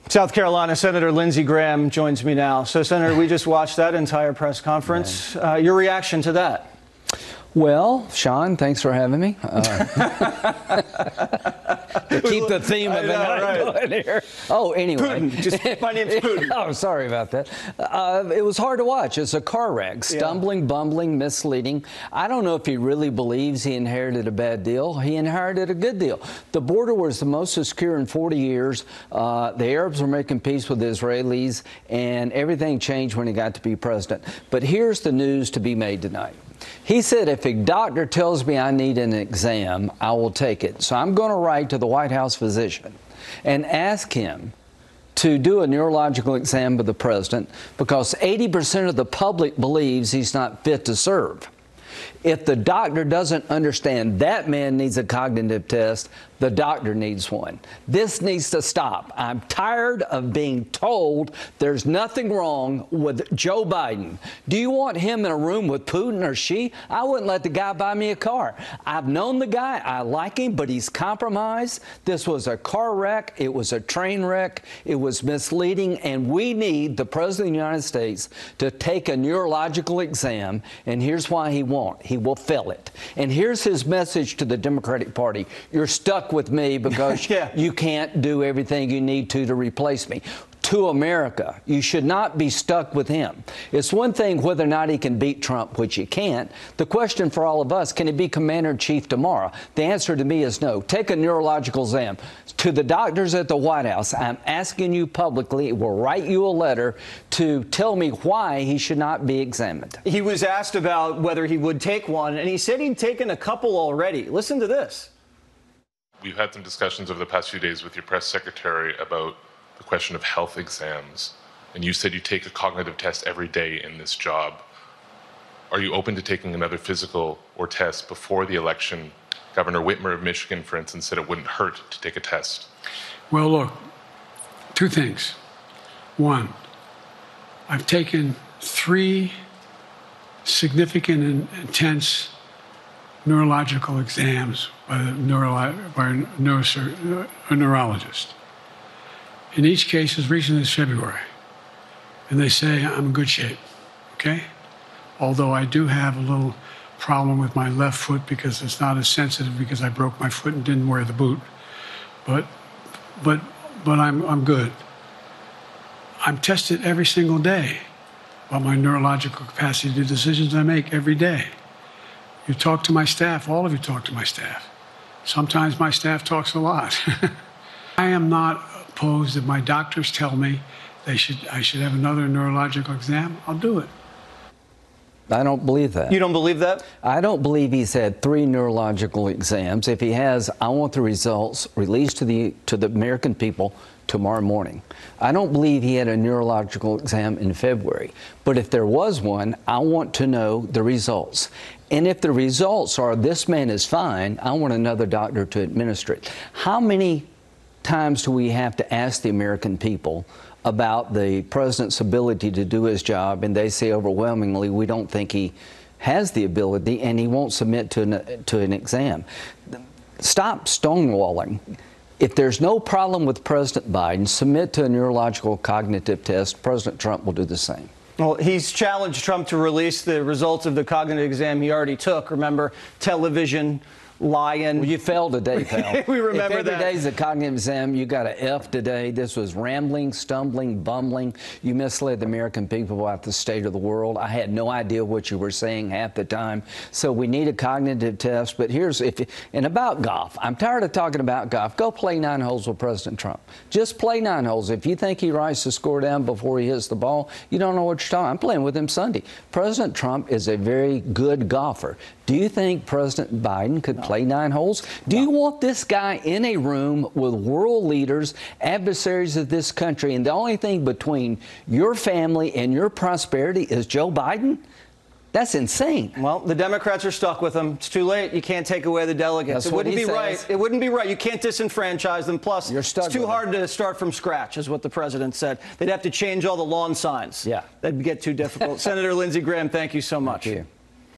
South Carolina Senator Lindsey Graham joins me now. So, Senator, we just watched that entire press conference. Your reaction to that? Well, Sean, thanks for having me. To keep the theme of the night going here. Oh, anyway. Putin. My name's Putin. Oh, sorry about that. It was hard to watch. It's a car wreck. Stumbling, bumbling, misleading. I don't know if he really believes he inherited a bad deal. He inherited a good deal. The border was the most secure in 40 years. The Arabs were making peace with the Israelis, and everything changed when he got to be president. But here's the news to be made tonight. He said, if a doctor tells me I need an exam, I will take it. So I'm going to write to the White House physician and ask him to do a neurological exam of the president because 80% of the public believes he's not fit to serve. If the doctor doesn't understand that man needs a cognitive test, the doctor needs one. This needs to stop. I'm tired of being told there's nothing wrong with Joe Biden. Do you want him in a room with Putin or Xi? I wouldn't let the guy buy me a car. I've known the guy. I like him, but he's compromised. This was a car wreck. It was a train wreck. It was misleading, and we need the President of the United States to take a neurological exam, and here's why he won't. He will fail it. And here's his message to the Democratic Party. You're stuck with me because you can't do everything you need to replace me. To America, you should not be stuck with him. It's one thing whether or not he can beat Trump, which he can't. The question for all of us, can he be commander-in-chief tomorrow? The answer to me is no. Take a neurological exam. To the doctors at the White House, I'm asking you publicly, we'll write you a letter to tell me why he should not be examined. He was asked about whether he would take one, and he said he'd taken a couple already. Listen to this. We've had some discussions over the past few days with your press secretary about the question of health exams, and you said you take a cognitive test every day in this job. Are you open to taking another physical or test before the election? Governor Whitmer of Michigan, for instance, said it wouldn't hurt to take a test. Well, look, two things. One, I've taken 3 significant and intense neurological exams by a neurologist. In each case, as recently as February. And they say I'm in good shape, okay? Although I do have a little problem with my left foot because it's not as sensitive because I broke my foot and didn't wear the boot. But I'm good. I'm tested every single day about my neurological capacity, the decisions I make every day. You talk to my staff, all of you talk to my staff. Sometimes my staff talks a lot. I am not opposed if my doctors tell me I should have another neurological exam, I'll do it. I don't believe that. You don't believe that? I don't believe he's had 3 neurological exams. If he has, I want the results released to the American people tomorrow morning. I don't believe he had a neurological exam in February. But if there was one, I want to know the results. And if the results are this man is fine, I want another doctor to administer it. How many times do we have to ask the American people about the president's ability to do his job, and they say overwhelmingly we don't think he has the ability and he won't submit to an exam. Stop stonewalling. If there's no problem with President Biden, submit to a neurological cognitive test. President Trump will do the same. Well, he's challenged Trump to release the results of the cognitive exam he already took. Remember, television, lying. Well, you failed today, pal. We remember if every day's a cognitive exam, you got an F today. This was rambling, stumbling, bumbling. You misled the American people about the state of the world. I had no idea what you were saying half the time. So we need a cognitive test. But here's, and about golf. I'm tired of talking about golf. Go play 9 holes with President Trump. Just play 9 holes. If you think he writes the score down before he hits the ball, you don't know what you're talking. I'm playing with him Sunday. President Trump is a very good golfer. Do you think President Biden could play 9 holes? Do you want this guy in a room with world leaders, adversaries of this country, and the only thing between your family and your prosperity is Joe Biden? That's insane. Well, the Democrats are stuck with him. It's too late. You can't take away the delegates. It wouldn't be right. It wouldn't be right. You can't disenfranchise them. Plus, it's too hard to start from scratch, is what the president said. They'd have to change all the lawn signs. Yeah. That'd get too difficult. Senator Lindsey Graham, thank you so much. Thank you.